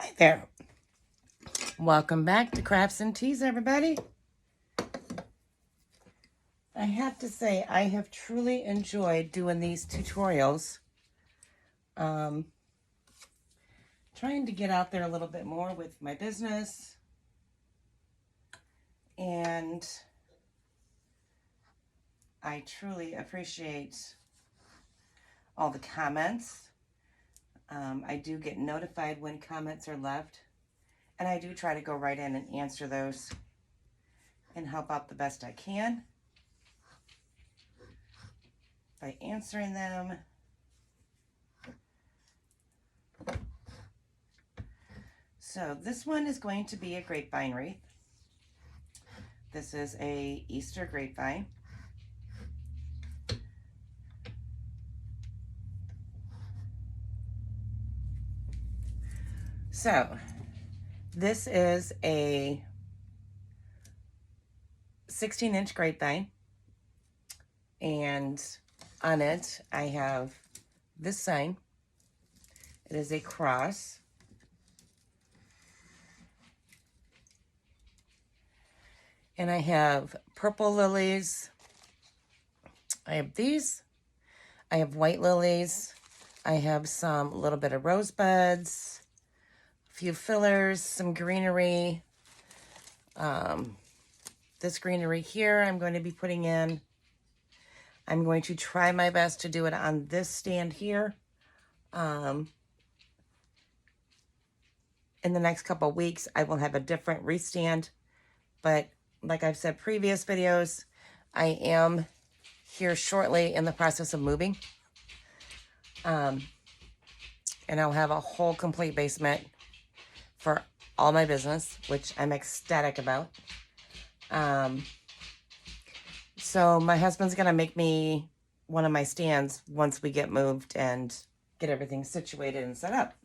Hi there. Welcome back to Crafts and Teas, everybody. I have to say, I have truly enjoyed doing these tutorials. Trying to get out there a little bit more with my business. And I truly appreciate all the comments. I do get notified when comments are left. And I do try to go right in and answer those and help out the best I can by answering them. So this one is going to be a grapevine wreath. This is a Easter grapevine. So this is a 16-inch grapevine, and on it I have this sign. It is a cross. And I have purple lilies. I have these. I have white lilies. I have some little bit of rosebuds, a few fillers, some greenery. This greenery here I'm going to be putting in. I'm going to try my best to do it on this stand here. In the next couple of weeks, I will have a different wreath stand, but like I've said previous videos, I am here shortly in the process of moving. And I'll have a whole complete basement for all my business, which I'm ecstatic about. So my husband's going to make me one of my stands once we get moved and get everything situated and set up.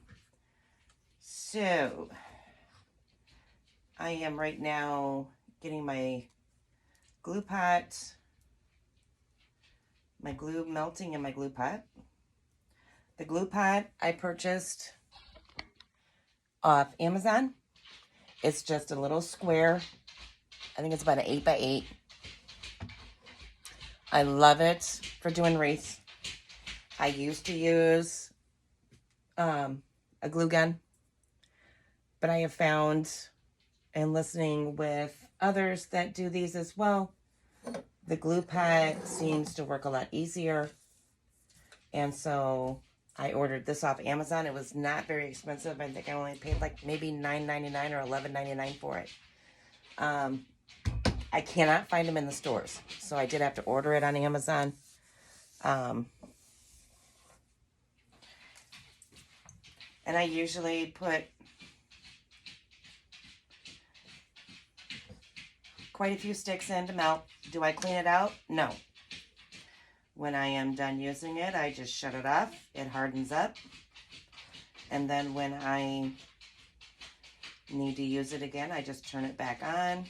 So I am right now getting my glue pot, my glue melting in my glue pot. The glue pot I purchased off Amazon. It's just a little square. I think it's about an 8x8. I love it for doing wreaths. I used to use a glue gun, but I have found, and listening with others that do these as well, the glue pot seems to work a lot easier. And so I ordered this off Amazon. It was not very expensive. I think I only paid like maybe $9.99 or $11.99 for it. I cannot find them in the stores, so I did have to order it on Amazon. And I usually put quite a few sticks in to melt. Do I clean it out? No. When I am done using it, I just shut it off. It hardens up. And then when I need to use it again, I just turn it back on.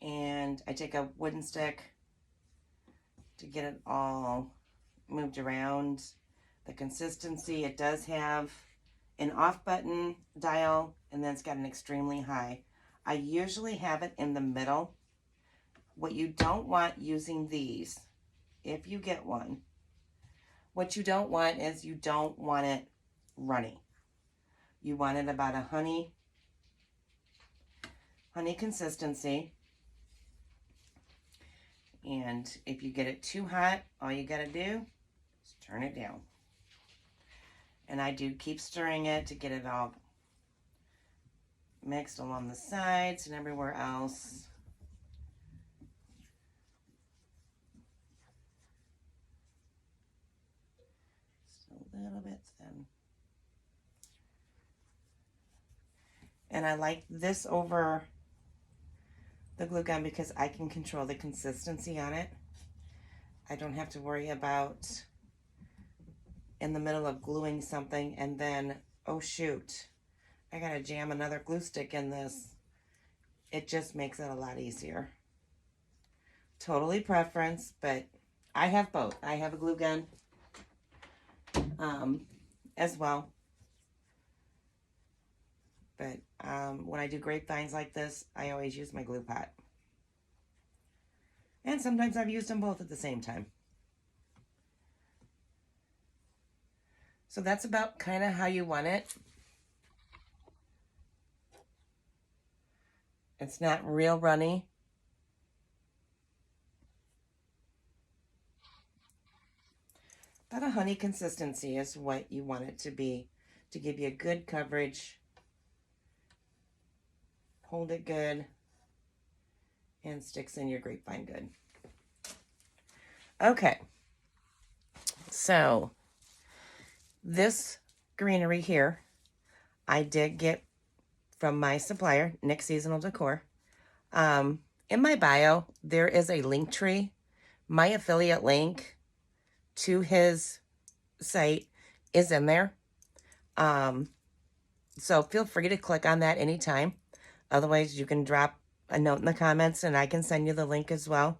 And I take a wooden stick to get it all moved around. The consistency, it does have an off button dial, and then it's got an extremely high. I usually have it in the middle. What you don't want using these, if you get one, what you don't want is you don't want it runny. You want it about a honey consistency. And if you get it too hot, all you got to do is turn it down. And I do keep stirring it to get it all mixed along the sides and everywhere else. Just a little bit thin. And I like this over the glue gun because I can control the consistency on it. I don't have to worry about in the middle of gluing something and then, oh shoot, I gotta jam another glue stick in this. It just makes it a lot easier. Totally preference, but I have both. I have a glue gun as well. But when I do grapevines like this, I always use my glue pot. And sometimes I've used them both at the same time. So that's about kind of how you want it. It's not real runny. About a honey consistency is what you want it to be, to give you a good coverage. Hold it good and sticks in your grapevine good. Okay, so this greenery here I did get from my supplier, Nick Seasonal Decor. In my bio, there is a link tree. My affiliate link to his site is in there. So feel free to click on that anytime. Otherwise, you can drop a note in the comments and I can send you the link as well.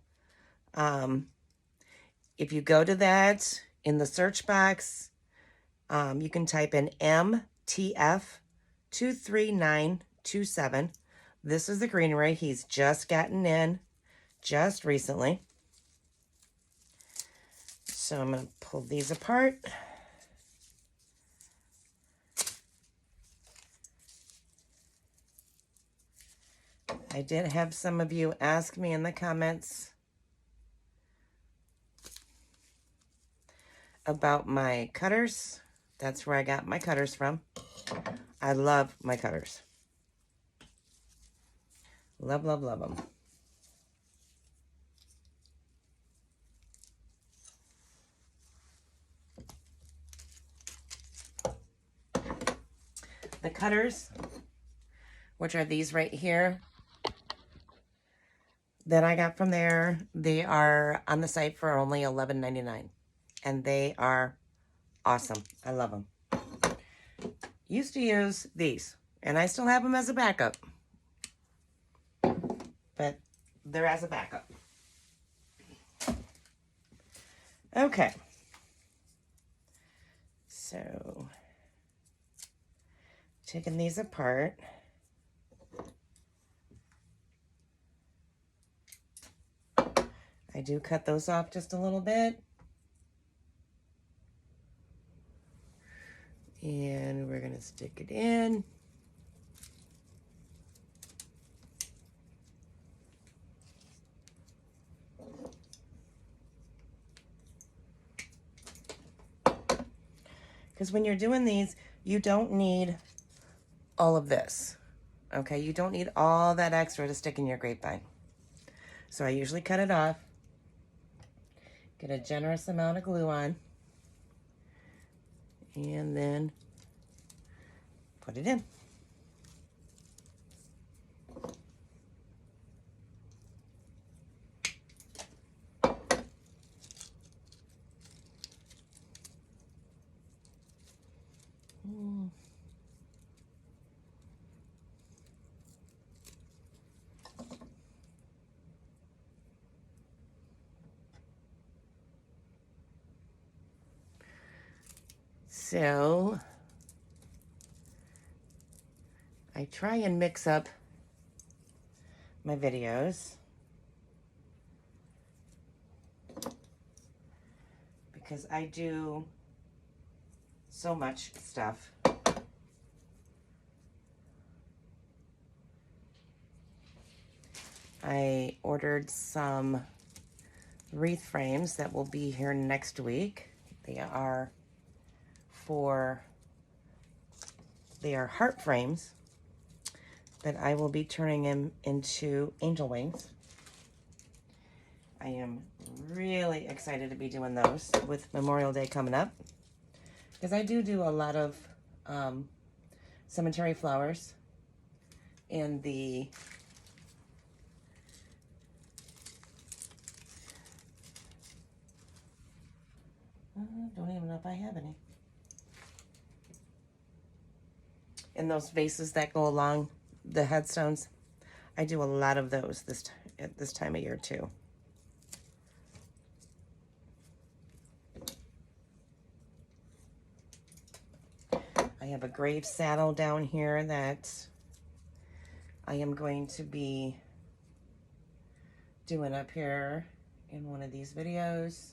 If you go to that, in the search box, you can type in MTF23927. This is the greenery he's just gotten in just recently. So I'm going to pull these apart. I did have some of you ask me in the comments about my cutters. That's where I got my cutters from. I love my cutters. Love, love, love them. The cutters, which are these right here, that I got from there, they are on the site for only $11.99. And they are awesome. I love them. Used to use these, and I still have them as a backup. But they're as a backup. Okay. So, taking these apart. I do cut those off just a little bit. And we're going to stick it in. Because when you're doing these, you don't need all of this. Okay, you don't need all that extra to stick in your grapevine. So I usually cut it off. Get a generous amount of glue on. And then put it in. So I try and mix up my videos because I do so much stuff. I ordered some wreath frames that will be here next week. They are heart frames that I will be turning them into angel wings. I am really excited to be doing those with Memorial Day coming up, because I do a lot of cemetery flowers in the don't even know if I have any. In those vases that go along the headstones. I do a lot of those at this time of year too. I have a grave saddle down here that I am going to be doing up here in one of these videos.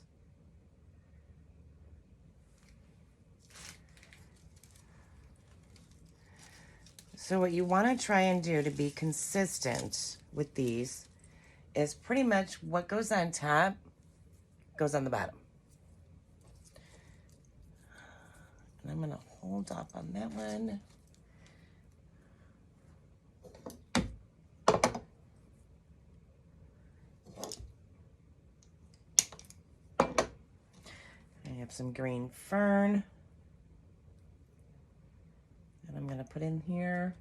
So what you want to try and do to be consistent with these is pretty much what goes on top goes on the bottom. And I'm going to hold up on that one. I have some green fern that I'm going to put in here.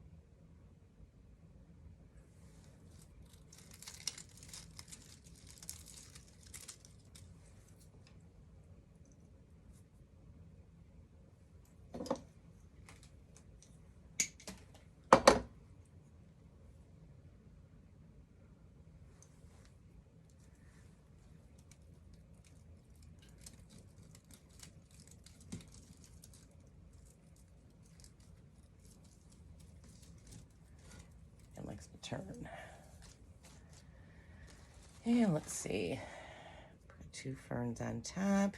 It likes to turn. And let's see, put 2 ferns on top.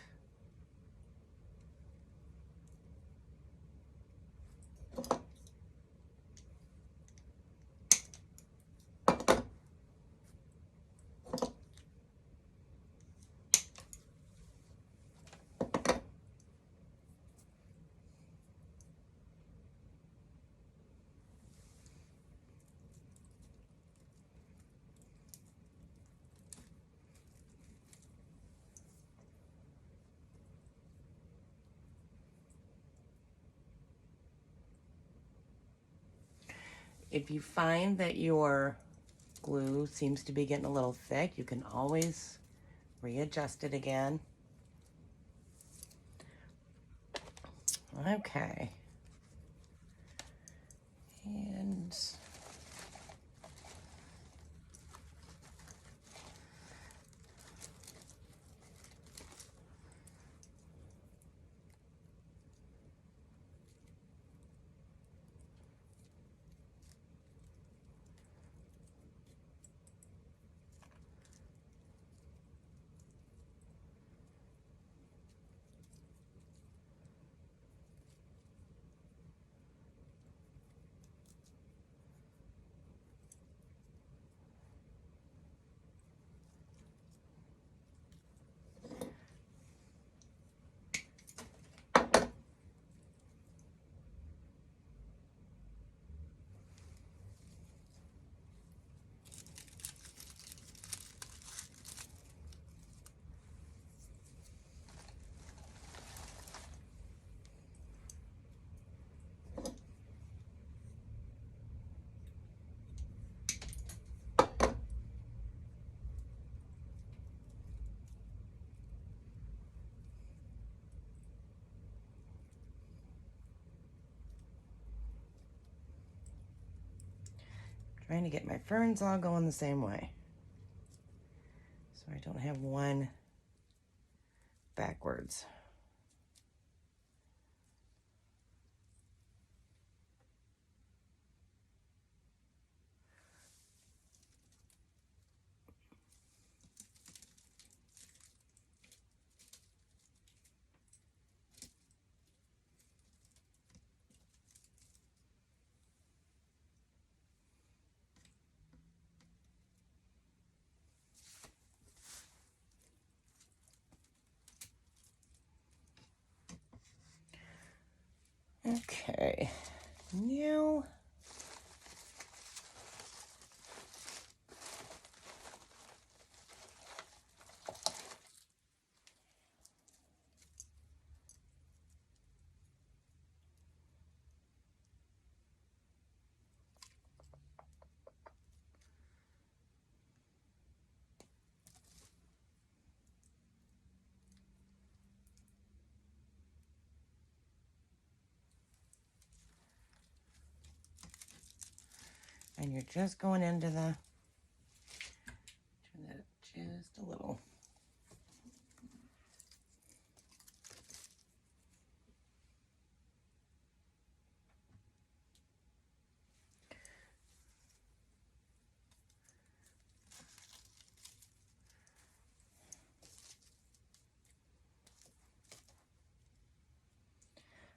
If you find that your glue seems to be getting a little thick, you can always readjust it again. Okay. And trying to get my ferns all going the same way, so I don't have one backwards. Okay, now and you're just going into the, turn that up just a little.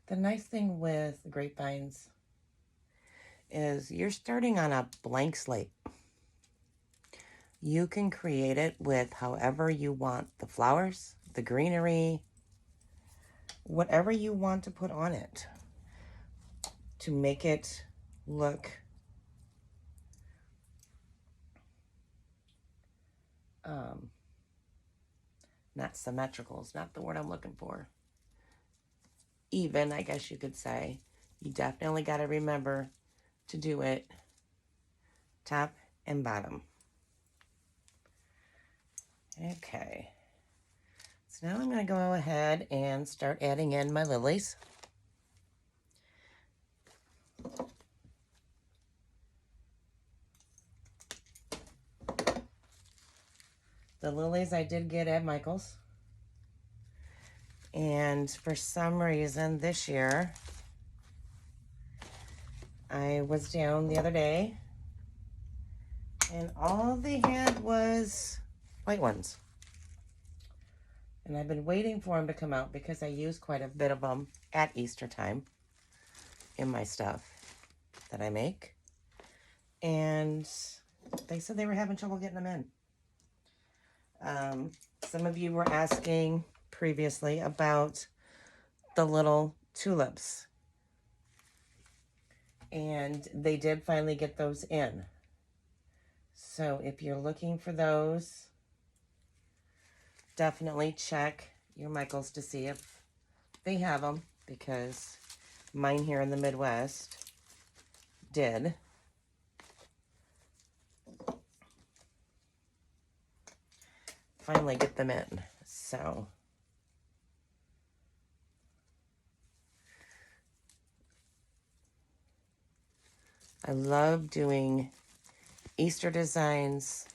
The nice thing with grapevines is you're starting on a blank slate. You can create it with however you want the flowers, the greenery, whatever you want to put on it to make it look not symmetrical is not the word I'm looking for. Even, I guess you could say. You definitely got to remember to do it top and bottom. Okay. So now I'm going to go ahead and start adding in my lilies. The lilies I did get at Michael's. And for some reason this year, I was down the other day and all they had was white ones. And I've been waiting for them to come out because I use quite a bit of them at Easter time in my stuff that I make. And they said they were having trouble getting them in. Some of you were asking previously about the little tulips. And they did finally get those in. So if you're looking for those, definitely check your Michael's to see if they have them, because mine here in the Midwest did. Finally get them in. So I love doing Easter designs.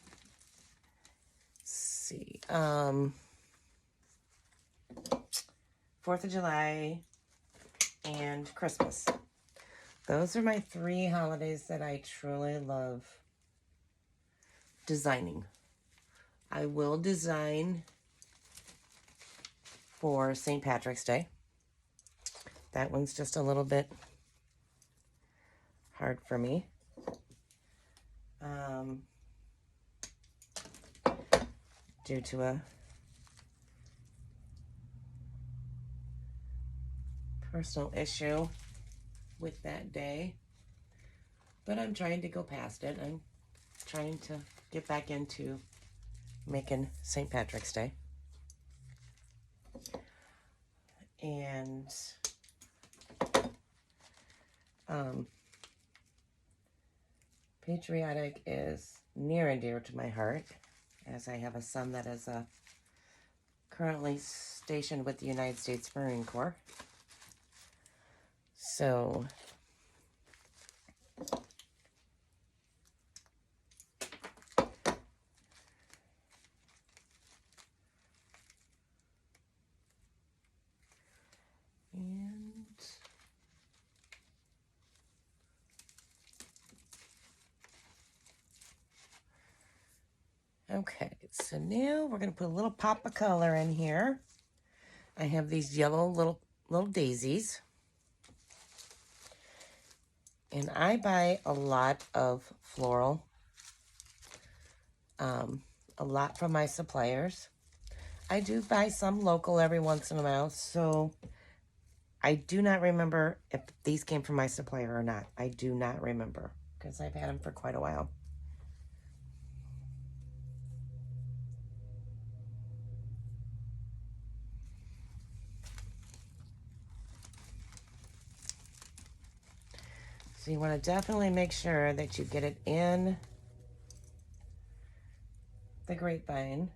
Let's see. 4th of July and Christmas. Those are my 3 holidays that I truly love designing. I will design for St. Patrick's Day. That one's just a little bit hard for me. Due to a personal issue with that day. But I'm trying to go past it. I'm trying to get back into making St. Patrick's Day. And patriotic is near and dear to my heart, as I have a son that is currently stationed with the United States Marine Corps. So okay, so now we're going to put a little pop of color in here. I have these yellow little daisies. And I buy a lot of floral, a lot from my suppliers. I do buy some local every once in a while, so I do not remember if these came from my supplier or not. I do not remember, because I've had them for quite a while. So you want to definitely make sure that you get it in the grapevine.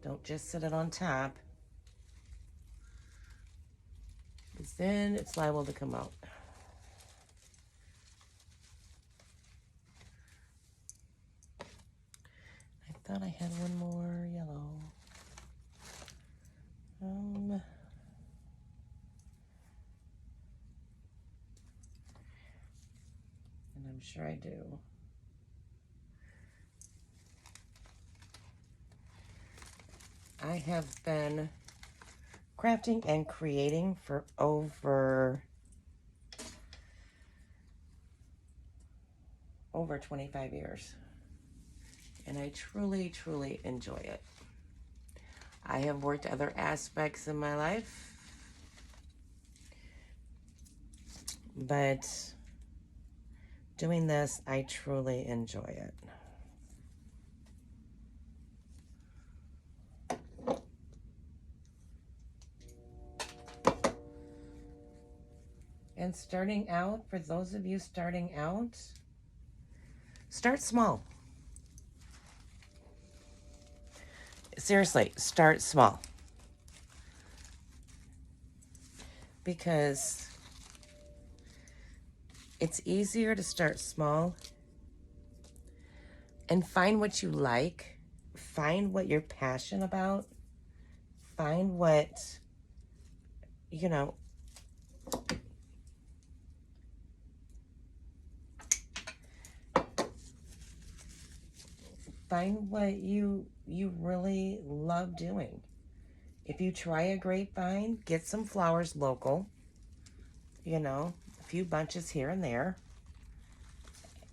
Don't just sit it on top, because then it's liable to come out. I thought I had one more yellow. And I'm sure I do. I have been crafting and creating for over 25 years. And I truly, truly enjoy it. I have worked other aspects in my life, but doing this, I truly enjoy it. And starting out, for those of you starting out, start small. Seriously, start small. Because it's easier to start small and find what you like, find what you're passionate about, find what, you know, find what you really love doing. If you try a grapevine, get some flowers local, you know, a few bunches here and there,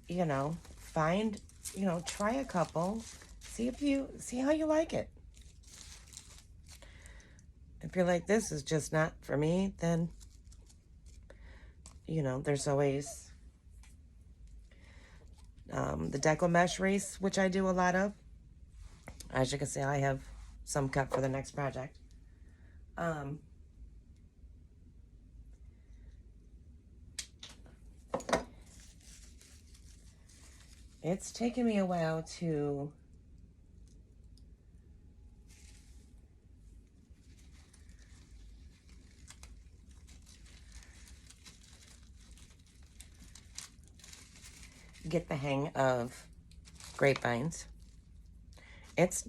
you know, find, you know, try a couple, see how you like it. If you're like, this is just not for me, then, you know, there's always the deco mesh wreaths, which I do a lot of. As you can see, I have some cut for the next project. It's taken me a while to get the hang of grapevines. It's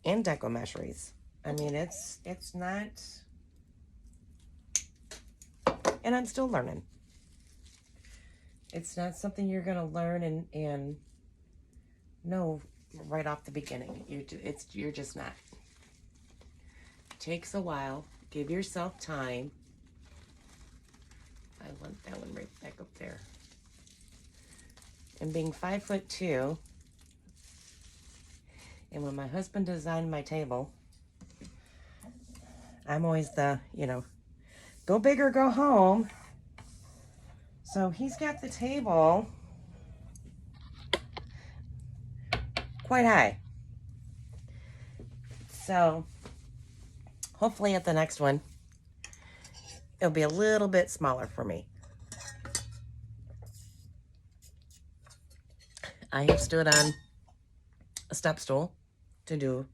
and deco mesh wreaths. I mean, it's not, and I'm still learning. It's not something you're gonna learn and know right off the beginning. You're just not. It takes a while. Give yourself time. I want that one right back up there. And being 5'2", and when my husband designed my table, I'm always the, you know, go big or go home. So he's got the table quite high. So hopefully at the next one, it'll be a little bit smaller for me. I have stood on a step stool to do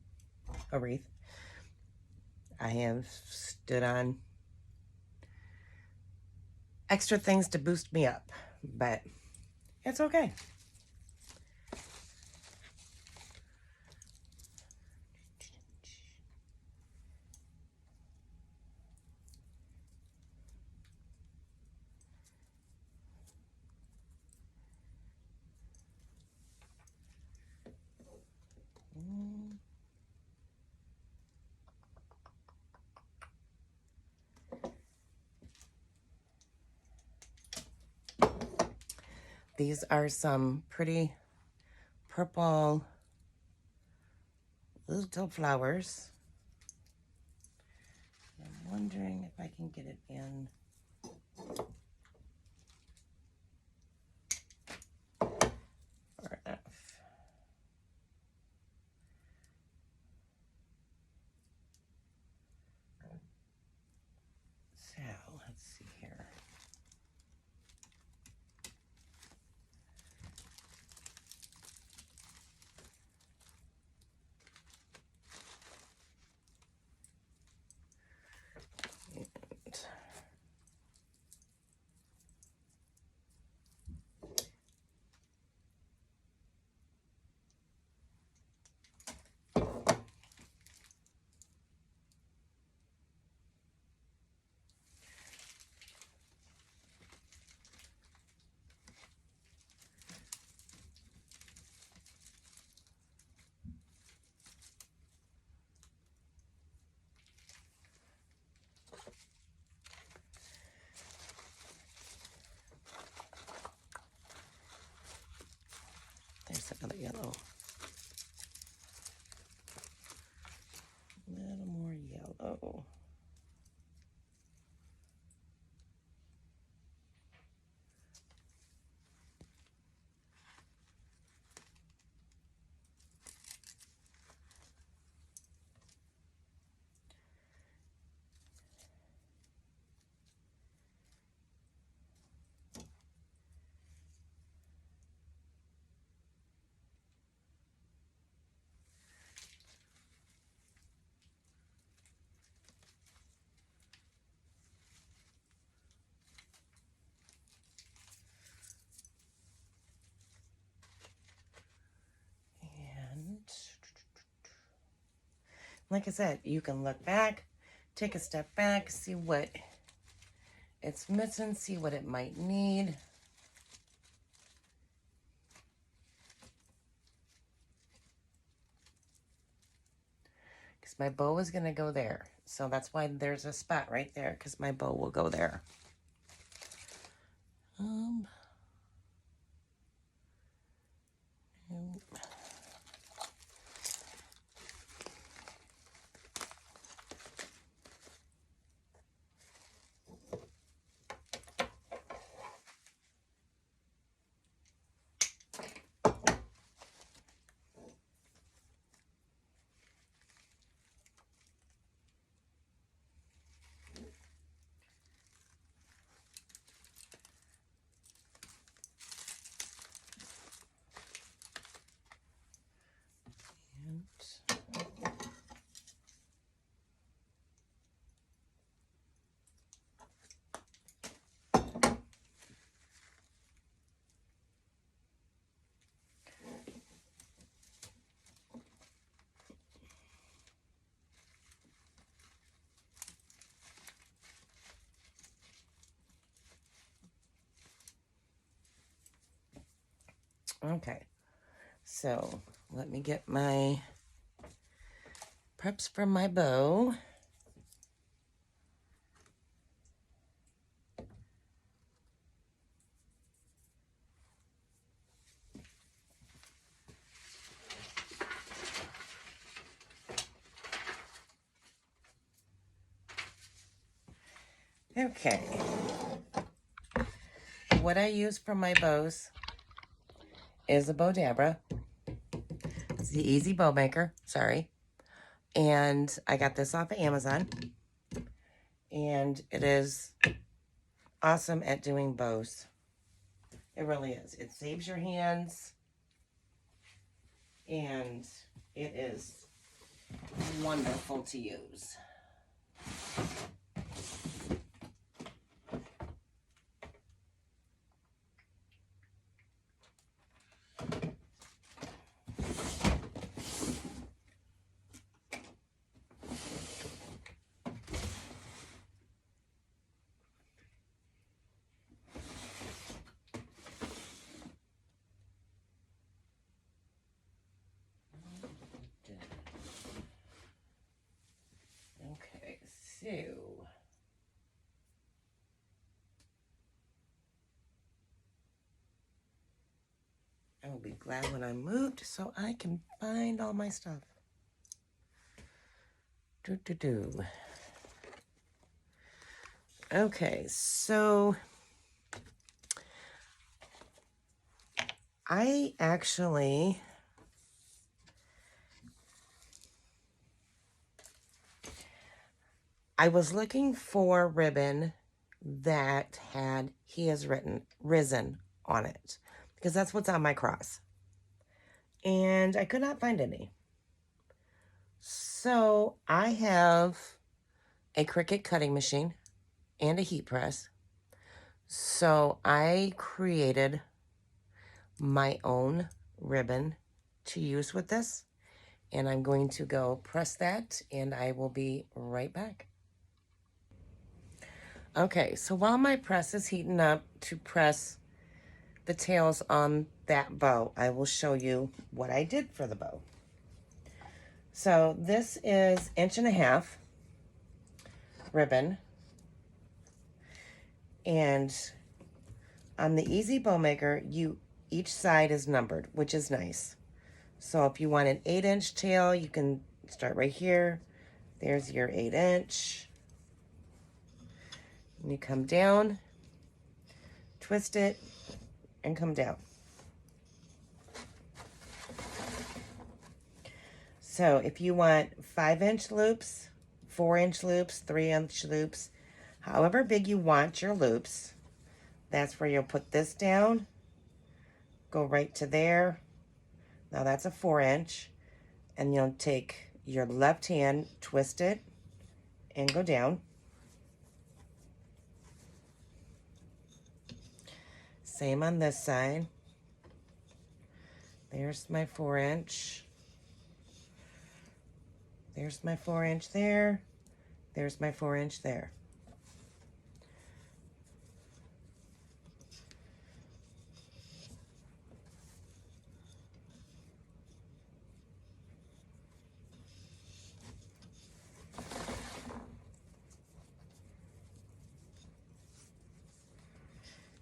a wreath. I have stood on extra things to boost me up, but it's okay. These are some pretty purple little flowers. I'm wondering if I can get it in. Or if. So, let's see here. yellow. A little more yellow. Like I said, you can look back, take a step back, see what it's missing, see what it might need. Because my bow is going to go there. So that's why there's a spot right there, because my bow will go there. Okay, so let me get my preps for my bow. Okay, what I use for my bows is a Bowdabra. It's the Easy Bow Maker, sorry. And I got this off of Amazon. And it is awesome at doing bows. It really is. It saves your hands. And it is wonderful to use. Okay, so I will be glad when I'm moved so I can find all my stuff. Okay, so I was looking for ribbon that had "He has risen" on it, because that's what's on my cross. And I could not find any. So I have a Cricut cutting machine and a heat press. So I created my own ribbon to use with this. And I'm going to go press that, and I will be right back. Okay, so while my press is heating up to press the tails on that bow, I will show you what I did for the bow. So this is 1.5 inch ribbon, and on the Easy Bow Maker, each side is numbered, which is nice. So if you want an 8-inch tail, you can start right here. There's your 8-inch. And you come down, twist it, and come down. So if you want 5-inch loops, 4-inch loops, 3-inch loops, however big you want your loops, that's where you'll put this down, go right to there. Now that's a 4-inch, and you'll take your left hand, twist it, and go down. Same on this side. There's my 4-inch. There's my 4-inch there. There's my 4-inch there.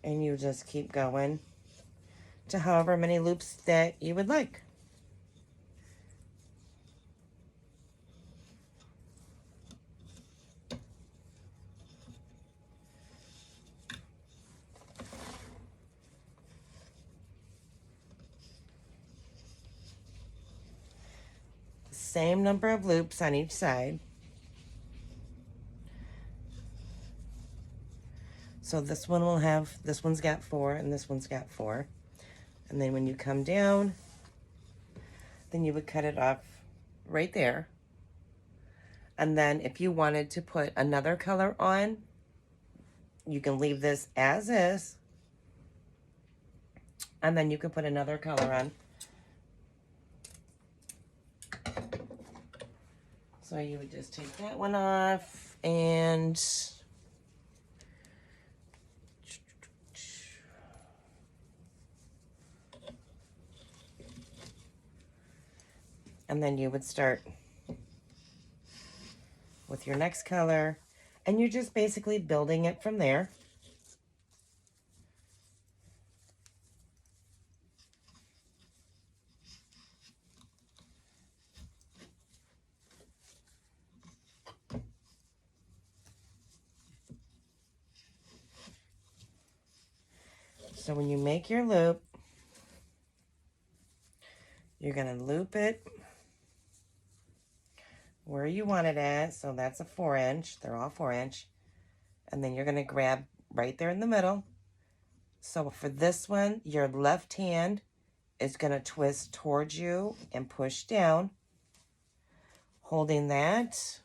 And you just keep going to however many loops that you would like. Same number of loops on each side. So this one will have, this one's got 4 and this one's got 4. And then when you come down, then you would cut it off right there. And then if you wanted to put another color on, you can leave this as is. And then you can put another color on. So you would just take that one off and then you would start with your next color, and you're just basically building it from there. So when you make your loop, you're going to loop it where you want it at. So that's a 4-inch. They're all 4-inch. And then you're going to grab right there in the middle. So for this one, your left hand is going to twist towards you and push down, holding that.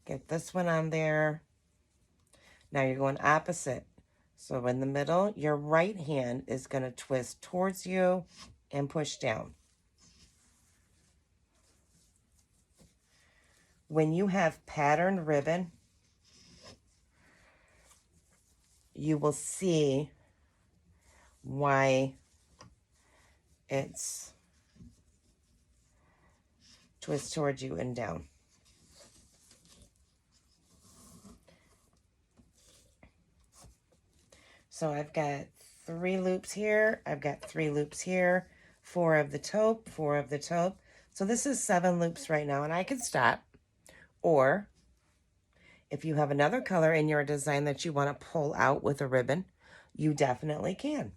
Get this one on there. Now you're going opposite. So in the middle, your right hand is going to twist towards you and push down. When you have patterned ribbon, you will see why it's twist towards you and down. So I've got 3 loops here. I've got 3 loops here, 4 of the taupe, 4 of the taupe. So this is 7 loops right now, and I can stop. Or if you have another color in your design that you want to pull out with a ribbon, you definitely can.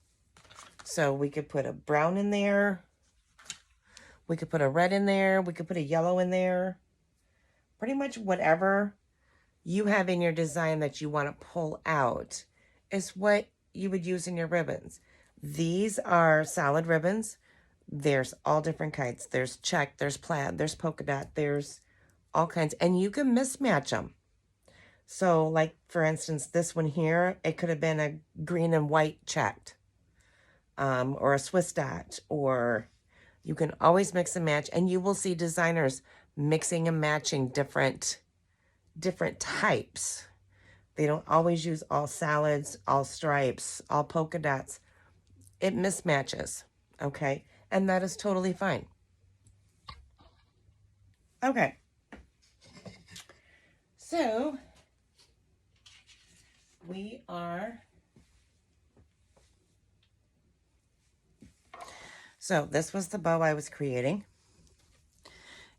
So we could put a brown in there. We could put a red in there. We could put a yellow in there. Pretty much whatever you have in your design that you want to pull out is what you would use in your ribbons. These are solid ribbons. There's all different kinds. There's check, there's plaid, there's polka dot, there's all kinds. And you can mismatch them. So like, for instance, this one here, it could have been a green and white checked. Or a Swiss dot. Or you can always mix and match. And you will see designers mixing and matching different types. They don't always use all solids, all stripes, all polka dots. It mismatches, okay? And that is totally fine. Okay. So, we are So this was the bow I was creating.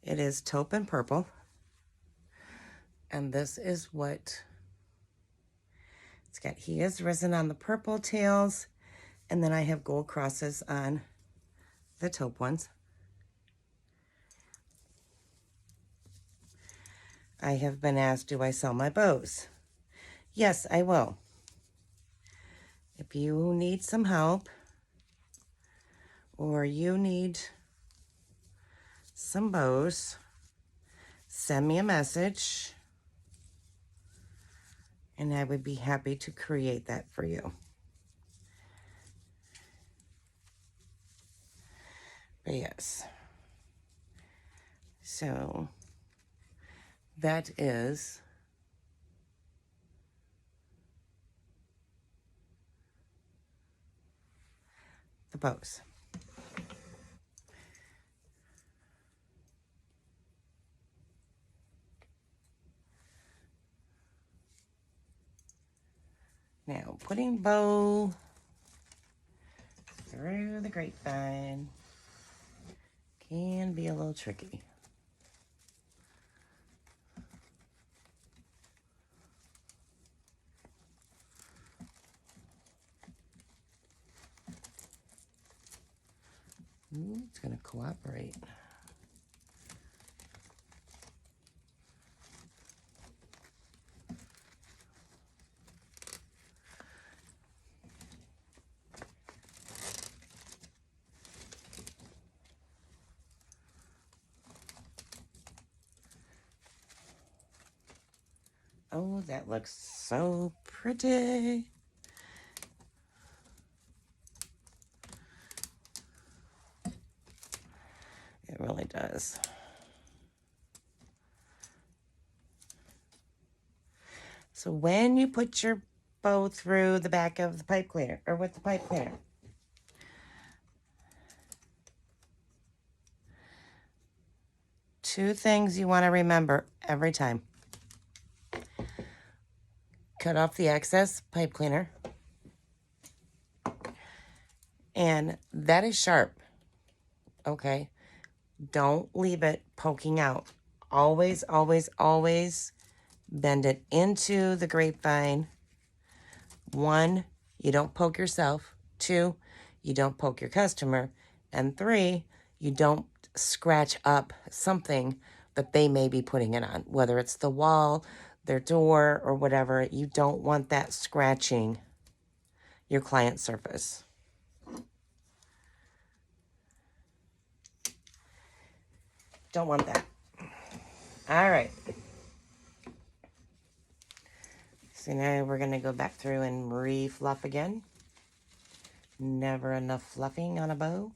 It is taupe and purple. And this is what it's got. He is risen on the purple tails. And then I have gold crosses on the taupe ones. I have been asked, do I sell my bows? Yes, I will. If you need some help or you need some bows, send me a message and I would be happy to create that for you. But yes, so that is the bows. Now, putting bow through the grapevine can be a little tricky. Ooh, it's going to cooperate. Oh, that looks so pretty. It really does. So when you put your bow through the back of the pipe cleaner, or with the pipe cleaner, two things you want to remember every time. Cut off the excess pipe cleaner. And that is sharp, okay? Don't leave it poking out. Always, always, always bend it into the grapevine. 1, you don't poke yourself. 2, you don't poke your customer. And 3, you don't scratch up something that they may be putting it on, whether it's the wall, their door, or whatever. You don't want that scratching your client's surface. Don't want that. All right. So now we're going to go back through and re-fluff again. Never enough fluffing on a bow.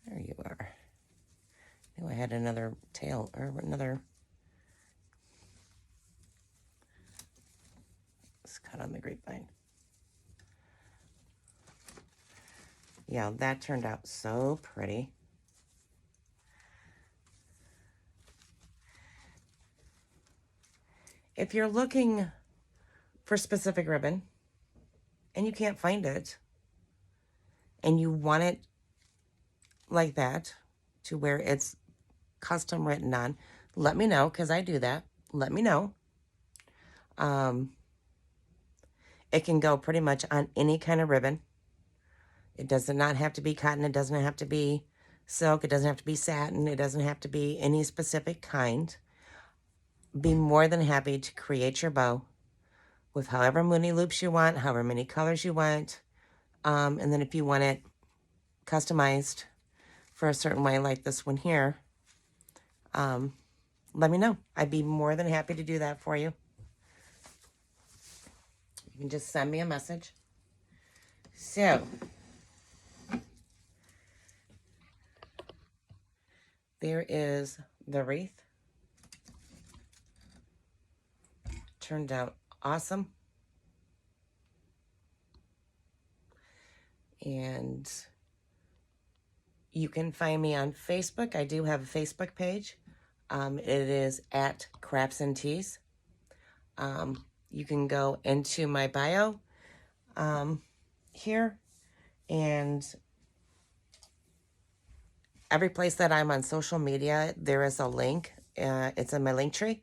There you are. I knew I had another tail, or another. Let's cut on the grapevine. Yeah, that turned out so pretty. If you're looking for specific ribbon and you can't find it and you want it like that to where it's custom written on, let me know, because I do that. Let me know. It can go pretty much on any kind of ribbon. It does not have to be cotton. It doesn't have to be silk. It doesn't have to be satin. It doesn't have to be any specific kind. Be more than happy to create your bow with however many loops you want, however many colors you want. And then if you want it customized for a certain way, like this one here, let me know. I'd be more than happy to do that for you. You can just send me a message. So, there is the wreath. Turned out awesome. And You can find me on Facebook. I do have a Facebook page. It is at Crafts and Teas. You can go into my bio here, and every place that I'm on social media, there is a link. It's in my link tree.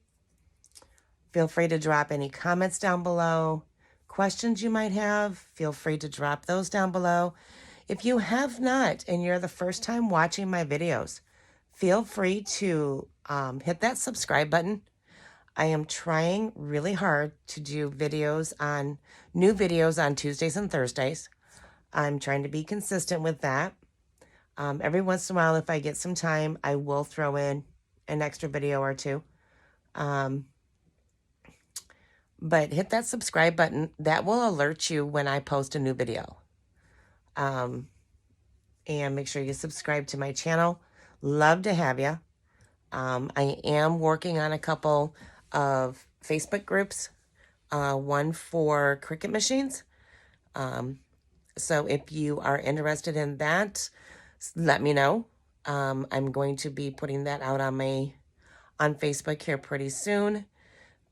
Feel free to drop any comments down below. Questions you might have, feel free to drop those down below. If you have not, and you're the first time watching my videos, feel free to hit that subscribe button. I am trying really hard to do new videos on Tuesdays and Thursdays. I'm trying to be consistent with that. Every once in a while, if I get some time, I will throw in an extra video or two. But hit that subscribe button. That will alert you when I post a new video. And make sure you subscribe to my channel. Love to have you. I am working on a couple of Facebook groups. One for Cricut machines. So if you are interested in that, let me know. I'm going to be putting that out on Facebook here pretty soon.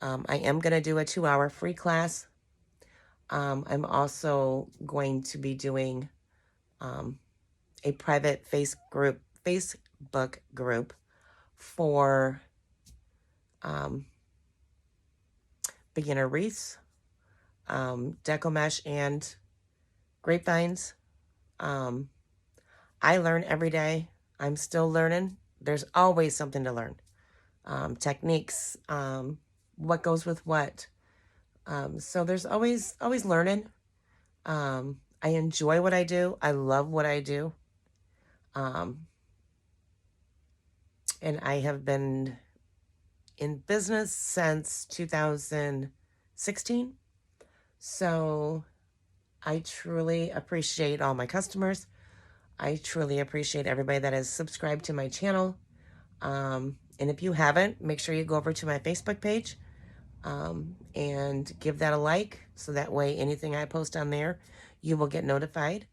I am going to do a 2-hour free class. I'm also going to be doing a private Facebook group for beginner wreaths, deco mesh, and grapevines. I learn every day. I'm still learning. There's always something to learn. Techniques, what goes with what. So there's always learning. I enjoy what I do. I love what I do. And I have been in business since 2016. So I truly appreciate all my customers. I truly appreciate everybody that has subscribed to my channel. And if you haven't, make sure you go over to my Facebook page and give that a like, so that way anything I post on there, you will get notified.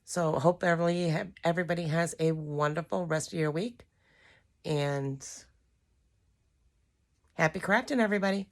So hope everybody has a wonderful rest of your week, and happy crafting, everybody.